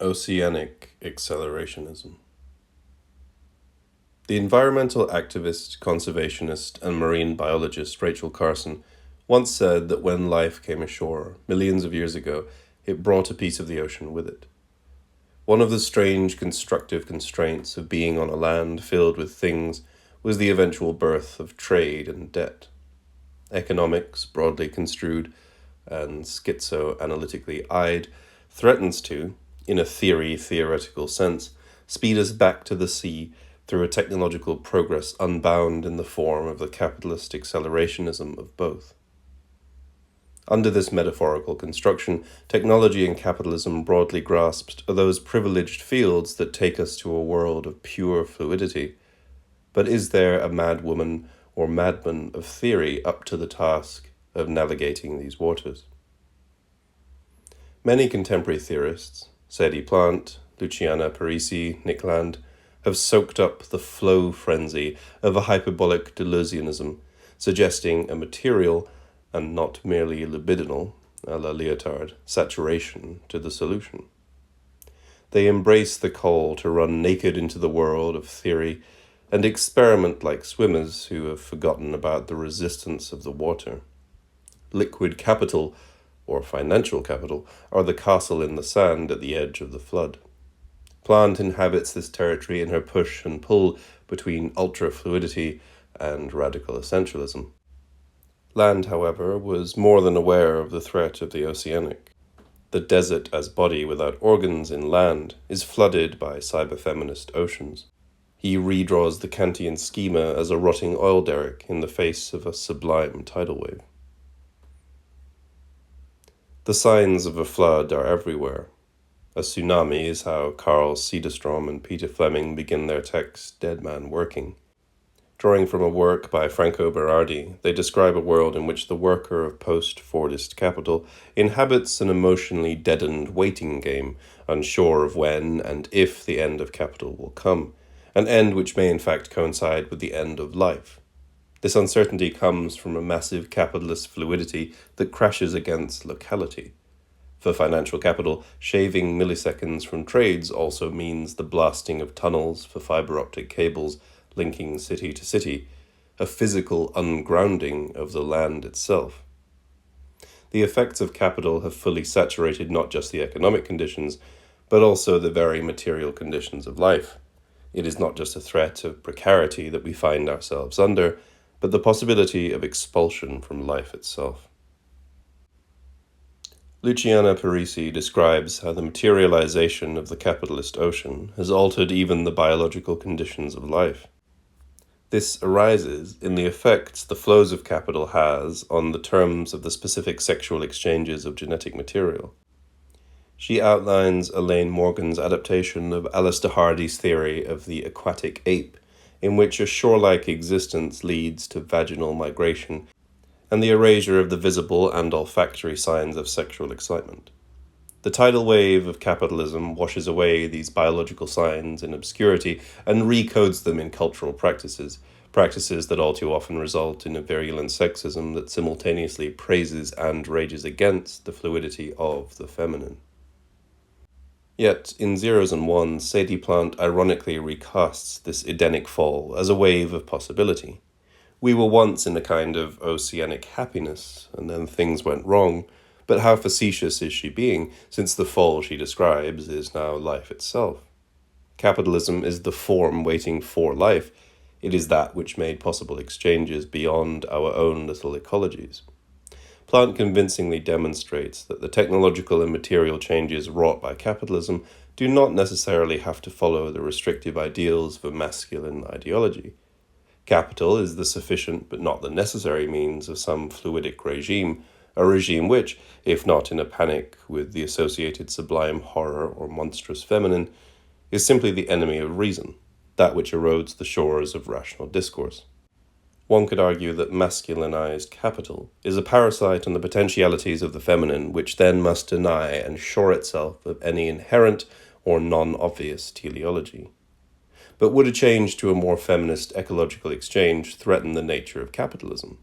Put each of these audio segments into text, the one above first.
Oceanic Accelerationism. The environmental activist, conservationist, and marine biologist Rachel Carson once said that when life came ashore, millions of years ago, it brought a piece of the ocean with it. One of the strange constructive constraints of being on a land filled with things was the eventual birth of trade and debt. Economics, broadly construed and schizoanalytically eyed, threatens to, in a theoretical sense, speed us back to the sea through a technological progress unbound in the form of the capitalist accelerationism of both. Under this metaphorical construction, technology and capitalism broadly grasped are those privileged fields that take us to a world of pure fluidity. But is there a madwoman or madman of theory up to the task of navigating these waters? Many contemporary theorists, Sadie, Luciana, Parisi, Nick Land, have soaked up the flow frenzy of a hyperbolic Deleuzianism, suggesting a material, and not merely libidinal, a la Lyotard, saturation to the solution. They embrace the call to run naked into the world of theory and experiment like swimmers who have forgotten about the resistance of the water. Liquid capital, or financial capital, are the castle in the sand at the edge of the flood. Plant inhabits this territory in her push and pull between ultra-fluidity and radical essentialism. Land, however, was more than aware of the threat of the Oceanic. The desert as body without organs in land is flooded by cyberfeminist oceans. He redraws the Kantian schema as a rotting oil derrick in the face of a sublime tidal wave. The signs of a flood are everywhere. A tsunami is how Carl Cederstrom and Peter Fleming begin their text Dead Man Working. Drawing from a work by Franco Berardi, they describe a world in which the worker of post-Fordist capital inhabits an emotionally deadened waiting game, unsure of when and if the end of capital will come, an end which may in fact coincide with the end of life. This uncertainty comes from a massive capitalist fluidity that crashes against locality. For financial capital, shaving milliseconds from trades also means the blasting of tunnels for fiber optic cables linking city to city, a physical ungrounding of the land itself. The effects of capital have fully saturated not just the economic conditions, but also the very material conditions of life. It is not just a threat of precarity that we find ourselves under, but the possibility of expulsion from life itself. Luciana Parisi describes how the materialization of the capitalist ocean has altered even the biological conditions of life. This arises in the effects the flows of capital has on the terms of the specific sexual exchanges of genetic material. She outlines Elaine Morgan's adaptation of Allister Hardy's theory of the aquatic ape, in which a shore-like existence leads to vaginal migration and the erasure of the visible and olfactory signs of sexual excitement. The tidal wave of capitalism washes away these biological signs in obscurity and recodes them in cultural practices that all too often result in a virulent sexism that simultaneously praises and rages against the fluidity of the feminine. Yet, in Zeros and Ones, Sadie ironically recasts this Edenic fall as a wave of possibility. We were once in a kind of oceanic happiness, and then things went wrong, but how facetious is she being, since the fall she describes is now life itself? Capitalism is the form waiting for life. It is that which made possible exchanges beyond our own little ecologies. Plant convincingly demonstrates that the technological and material changes wrought by capitalism do not necessarily have to follow the restrictive ideals of a masculine ideology. Capital is the sufficient but not the necessary means of some fluidic regime, a regime which, if not in a panic with the associated sublime horror or monstrous feminine, is simply the enemy of reason, that which erodes the shores of rational discourse. One could argue that masculinized capital is a parasite on the potentialities of the feminine, which then must deny and shore itself of any inherent or non-obvious teleology. But would a change to a more feminist ecological exchange threaten the nature of capitalism?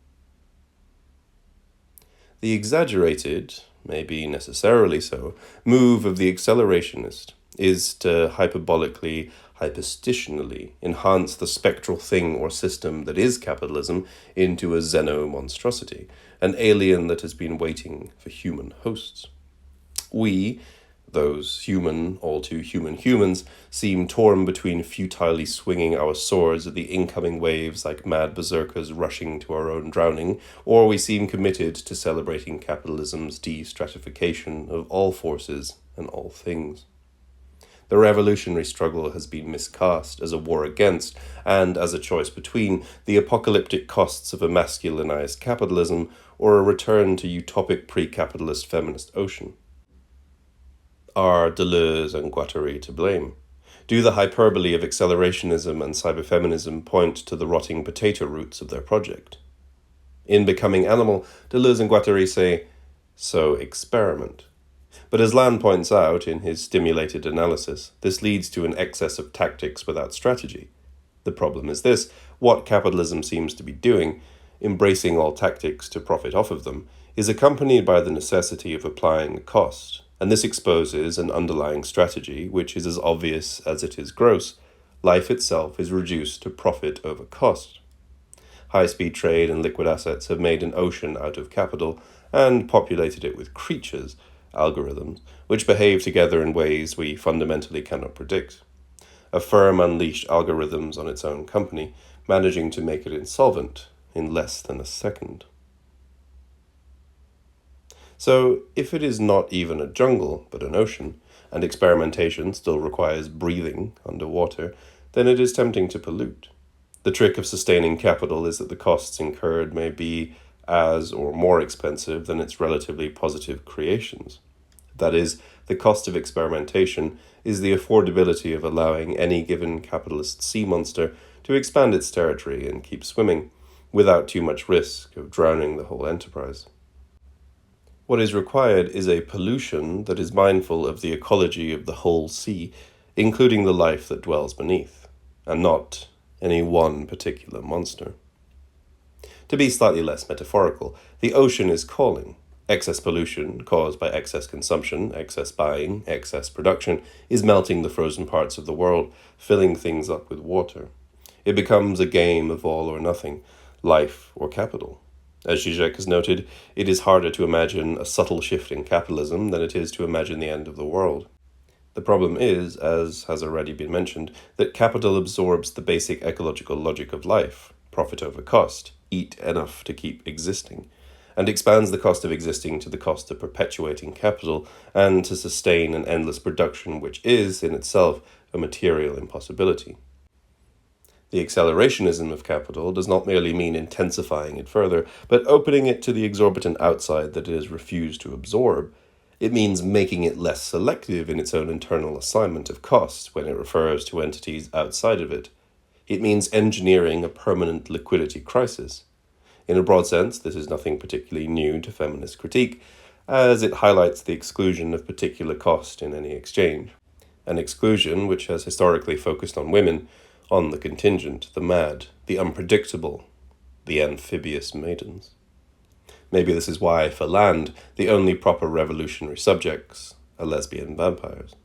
The exaggerated, maybe necessarily so, move of the accelerationist is to hyperbolically, hyperstitionally enhance the spectral thing or system that is capitalism into a xeno-monstrosity, an alien that has been waiting for human hosts. We, those human, all too human humans, seem torn between futilely swinging our swords at the incoming waves like mad berserkers rushing to our own drowning, or we seem committed to celebrating capitalism's de-stratification of all forces and all things. The revolutionary struggle has been miscast as a war against, and as a choice between, the apocalyptic costs of a masculinized capitalism or a return to utopic pre-capitalist feminist ocean. Are Deleuze and Guattari to blame? Do the hyperbole of accelerationism and cyberfeminism point to the rotting potato roots of their project? In Becoming Animal, Deleuze and Guattari say, so experiment. But as Land points out in his stimulated analysis, this leads to an excess of tactics without strategy. The problem is this: what capitalism seems to be doing, embracing all tactics to profit off of them, is accompanied by the necessity of applying a cost, and this exposes an underlying strategy which is as obvious as it is gross. Life itself is reduced to profit over cost. High-speed trade and liquid assets have made an ocean out of capital and populated it with creatures, algorithms, which behave together in ways we fundamentally cannot predict. A firm unleashed algorithms on its own company, managing to make it insolvent in less than a second. So, if it is not even a jungle, but an ocean, and experimentation still requires breathing underwater, then it is tempting to pollute. The trick of sustaining capital is that the costs incurred may be as or more expensive than its relatively positive creations. That is, the cost of experimentation is the affordability of allowing any given capitalist sea monster to expand its territory and keep swimming, without too much risk of drowning the whole enterprise. What is required is a pollution that is mindful of the ecology of the whole sea, including the life that dwells beneath, and not any one particular monster. To be slightly less metaphorical, the ocean is calling. Excess pollution, caused by excess consumption, excess buying, excess production, is melting the frozen parts of the world, filling things up with water. It becomes a game of all or nothing, life or capital. As Žižek has noted, it is harder to imagine a subtle shift in capitalism than it is to imagine the end of the world. The problem is, as has already been mentioned, that capital absorbs the basic ecological logic of life, profit over cost, eat enough to keep existing, and expands the cost of existing to the cost of perpetuating capital and to sustain an endless production which is, in itself, a material impossibility. The accelerationism of capital does not merely mean intensifying it further, but opening it to the exorbitant outside that it has refused to absorb. It means making it less selective in its own internal assignment of cost when it refers to entities outside of it. It means engineering a permanent liquidity crisis. In a broad sense, this is nothing particularly new to feminist critique, as it highlights the exclusion of particular cost in any exchange, an exclusion which has historically focused on women, on the contingent, the mad, the unpredictable, the amphibious maidens. Maybe this is why, for Land, the only proper revolutionary subjects are lesbian vampires.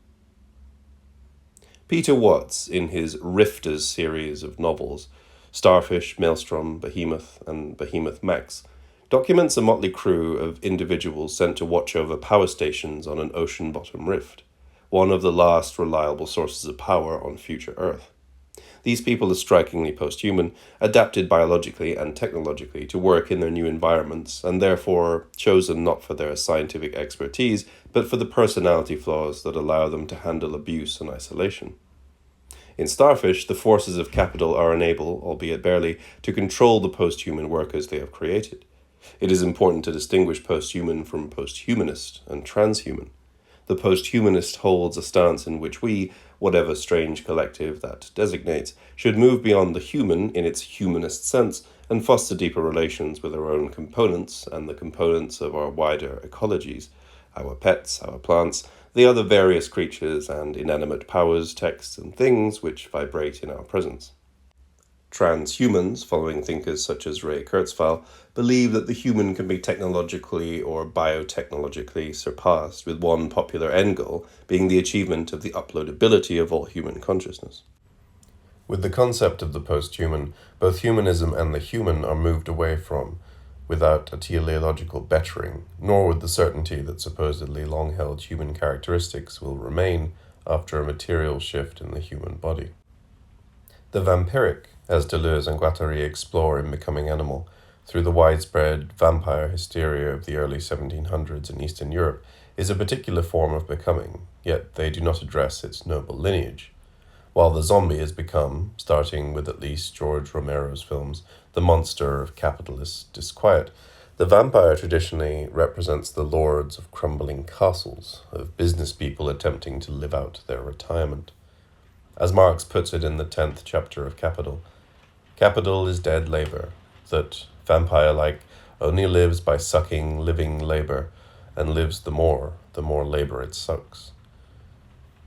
Peter Watts, in his Rifters series of novels, Starfish, Maelstrom, Behemoth, and Behemoth Max, documents a motley crew of individuals sent to watch over power stations on an ocean-bottom rift, one of the last reliable sources of power on future Earth. These people are strikingly post-human, adapted biologically and technologically to work in their new environments, and therefore chosen not for their scientific expertise, but for the personality flaws that allow them to handle abuse and isolation. In Starfish, the forces of capital are unable, albeit barely, to control the post-human workers they have created. It is important to distinguish post-human from post-humanist and transhuman. The post-humanist holds a stance in which we, whatever strange collective that designates, should move beyond the human in its humanist sense and foster deeper relations with our own components and the components of our wider ecologies, our pets, our plants, the other various creatures and inanimate powers, texts, and things which vibrate in our presence. Transhumans, following thinkers such as Ray Kurzweil, believe that the human can be technologically or biotechnologically surpassed, with one popular end goal being the achievement of the uploadability of all human consciousness. With the concept of the post-human, both humanism and the human are moved away from, without a teleological bettering, nor with the certainty that supposedly long-held human characteristics will remain after a material shift in the human body. The vampiric, as Deleuze and Guattari explore in Becoming Animal, through the widespread vampire hysteria of the early 1700s in Eastern Europe, is a particular form of becoming, yet they do not address its noble lineage. While the zombie has become, starting with at least George Romero's films, the monster of capitalist disquiet, the vampire traditionally represents the lords of crumbling castles, of business people attempting to live out their retirement. As Marx puts it in the 10th chapter of Capital, capital is dead labor, that, vampire-like, only lives by sucking living labor, and lives the more labor it sucks.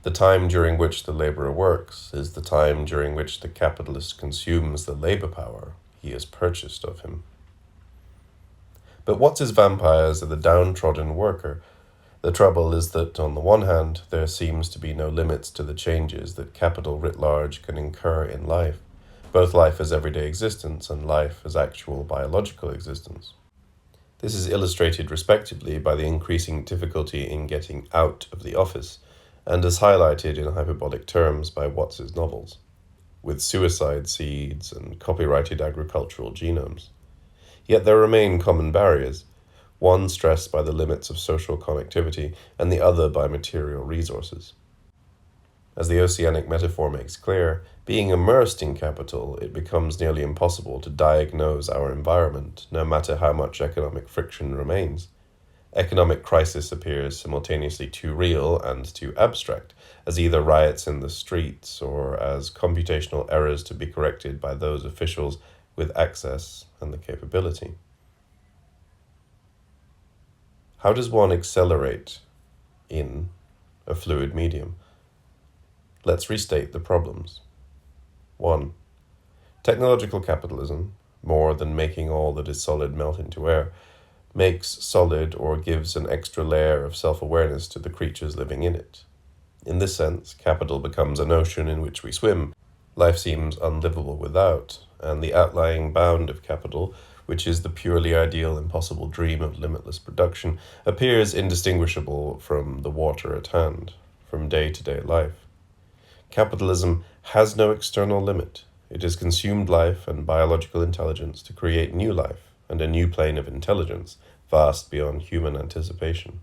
The time during which the laborer works is the time during which the capitalist consumes the labor power he has purchased of him. But what's his vampires are the downtrodden worker? The trouble is that, on the one hand, there seems to be no limits to the changes that capital writ large can incur in life, both life as everyday existence and life as actual biological existence. This is illustrated respectively by the increasing difficulty in getting out of the office, and as highlighted in hyperbolic terms by Watts's novels, with suicide seeds and copyrighted agricultural genomes. Yet there remain common barriers, one stressed by the limits of social connectivity and the other by material resources. As the Oceanic metaphor makes clear, being immersed in capital, it becomes nearly impossible to diagnose our environment, no matter how much economic friction remains. Economic crisis appears simultaneously too real and too abstract, as either riots in the streets or as computational errors to be corrected by those officials with access and the capability. How does one accelerate in a fluid medium? Let's restate the problems. 1. Technological capitalism, more than making all that is solid melt into air, makes solid or gives an extra layer of self-awareness to the creatures living in it. In this sense, capital becomes an ocean in which we swim. Life seems unlivable without, and the outlying bound of capital, which is the purely ideal impossible dream of limitless production, appears indistinguishable from the water at hand, from day-to-day life. Capitalism has no external limit. It has consumed life and biological intelligence to create new life and a new plane of intelligence, vast beyond human anticipation.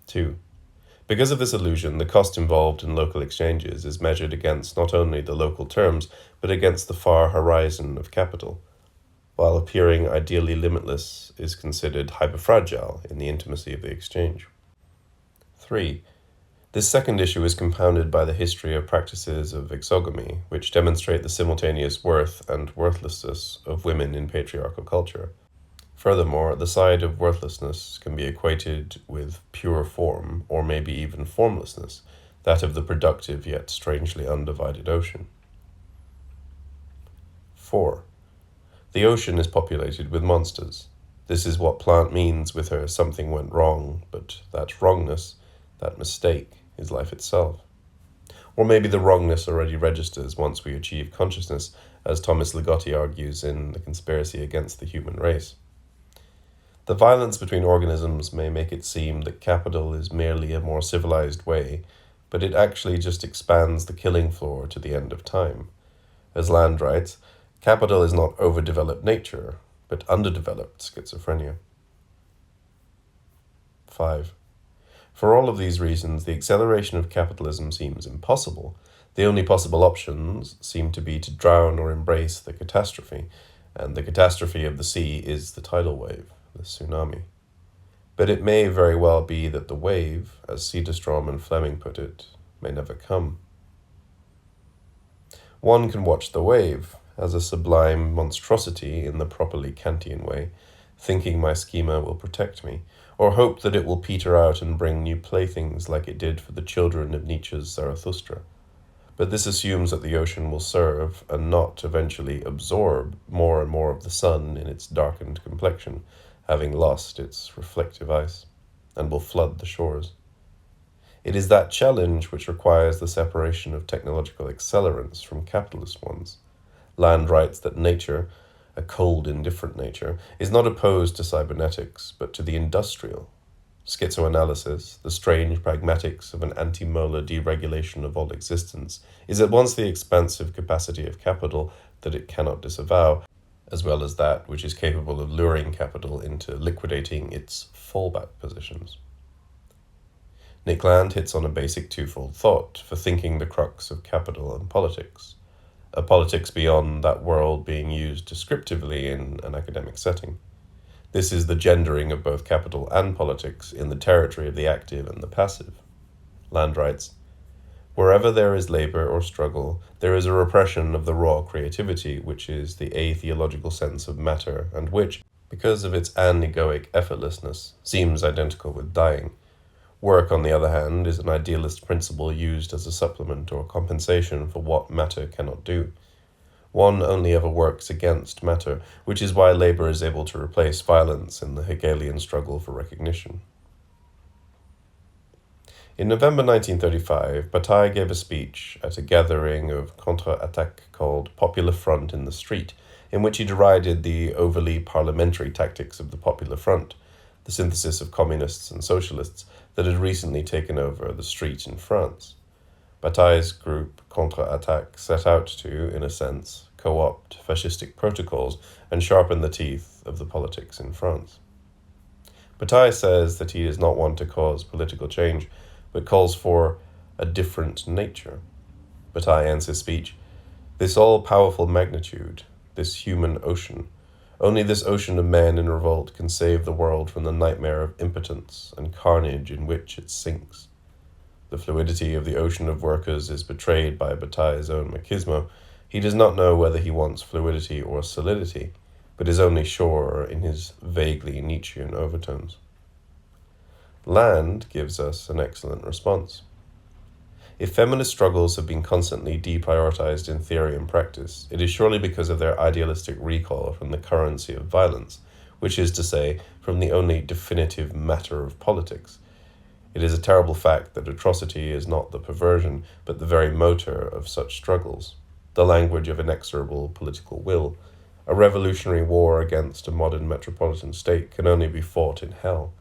2. Because of this illusion, the cost involved in local exchanges is measured against not only the local terms, but against the far horizon of capital, while appearing ideally limitless is considered hyperfragile in the intimacy of the exchange. 3. This second issue is compounded by the history of practices of exogamy, which demonstrate the simultaneous worth and worthlessness of women in patriarchal culture. Furthermore, the side of worthlessness can be equated with pure form, or maybe even formlessness, that of the productive yet strangely undivided ocean. 4. The ocean is populated with monsters. This is what Plant means with her "something went wrong," but that wrongness, that mistake, is life itself. Or maybe the wrongness already registers once we achieve consciousness, as Thomas Ligotti argues in The Conspiracy Against the Human Race. The violence between organisms may make it seem that capital is merely a more civilized way, but it actually just expands the killing floor to the end of time. As Land writes, capital is not overdeveloped nature, but underdeveloped schizophrenia. 5. For all of these reasons, the acceleration of capitalism seems impossible. The only possible options seem to be to drown or embrace the catastrophe, and the catastrophe of the sea is the tidal wave, the tsunami. But it may very well be that the wave, as Cederstrom and Fleming put it, may never come. One can watch the wave as a sublime monstrosity in the properly Kantian way, thinking my schema will protect me, or hope that it will peter out and bring new playthings like it did for the children of Nietzsche's Zarathustra. But this assumes that the ocean will serve and not eventually absorb more and more of the sun in its darkened complexion, having lost its reflective ice, and will flood the shores. It is that challenge which requires the separation of technological accelerants from capitalist ones. Land writes that nature, a cold, indifferent nature, is not opposed to cybernetics, but to the industrial. Schizoanalysis, the strange pragmatics of an anti-molar deregulation of all existence, is at once the expansive capacity of capital that it cannot disavow, as well as that which is capable of luring capital into liquidating its fallback positions. Nick Land hits on a basic twofold thought for thinking the crux of capital and politics, a politics beyond that world being used descriptively in an academic setting. This is the gendering of both capital and politics in the territory of the active and the passive. Land writes, "Wherever there is labor or struggle, there is a repression of the raw creativity, which is the atheological sense of matter, and which, because of its anegoic effortlessness, seems identical with dying. Work, on the other hand, is an idealist principle used as a supplement or compensation for what matter cannot do. One only ever works against matter, which is why labor is able to replace violence in the Hegelian struggle for recognition." In November 1935, Bataille gave a speech at a gathering of contre-attaque called Popular Front in the Street, in which he derided the overly parliamentary tactics of the Popular Front, the synthesis of communists and socialists that had recently taken over the street in France. Bataille's group, Contre-Attaque, set out to, in a sense, co-opt fascistic protocols and sharpen the teeth of the politics in France. Bataille says that he is not one to cause political change, but calls for a different nature. Bataille ends his speech, "This all-powerful magnitude, this human ocean, only this ocean of men in revolt can save the world from the nightmare of impotence and carnage in which it sinks." The fluidity of the ocean of workers is betrayed by Bataille's own machismo. He does not know whether he wants fluidity or solidity, but is only sure in his vaguely Nietzschean overtones. Land gives us an excellent response. If feminist struggles have been constantly deprioritized in theory and practice, it is surely because of their idealistic recall from the currency of violence, which is to say, from the only definitive matter of politics. It is a terrible fact that atrocity is not the perversion, but the very motor of such struggles, the language of inexorable political will. A revolutionary war against a modern metropolitan state can only be fought in hell,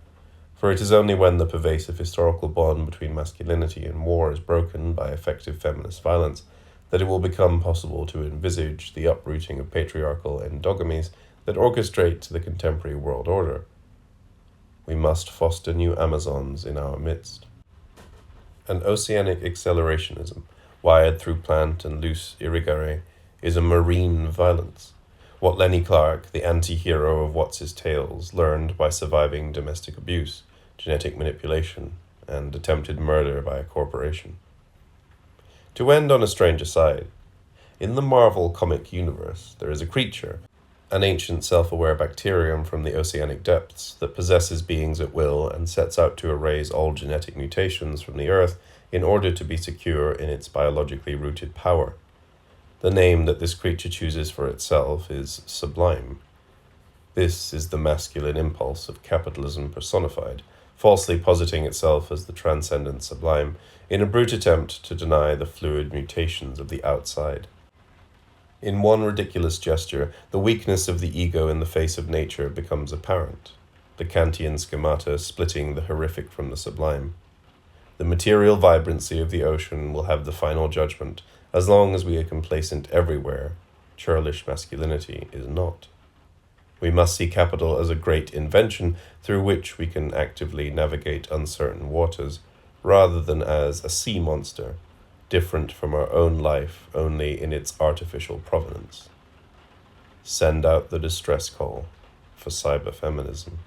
for it is only when the pervasive historical bond between masculinity and war is broken by effective feminist violence that it will become possible to envisage the uprooting of patriarchal endogamies that orchestrate the contemporary world order. We must foster new Amazons in our midst. An oceanic accelerationism, wired through plant and loose Irigaray, is a marine violence. What Lenny Clark, the anti-hero of What's His Tales, learned by surviving domestic abuse, genetic manipulation, and attempted murder by a corporation. To end on a strange aside, in the Marvel comic universe, there is a creature, an ancient self-aware bacterium from the oceanic depths that possesses beings at will and sets out to erase all genetic mutations from the Earth in order to be secure in its biologically rooted power. The name that this creature chooses for itself is Sublime. This is the masculine impulse of capitalism personified, falsely positing itself as the transcendent sublime, in a brute attempt to deny the fluid mutations of the outside. In one ridiculous gesture, the weakness of the ego in the face of nature becomes apparent, the Kantian schemata splitting the horrific from the sublime. The material vibrancy of the ocean will have the final judgment, as long as we are complacent everywhere. Churlish masculinity is not. We must see capital as a great invention through which we can actively navigate uncertain waters, rather than as a sea monster, different from our own life only in its artificial provenance. Send out the distress call for cyberfeminism.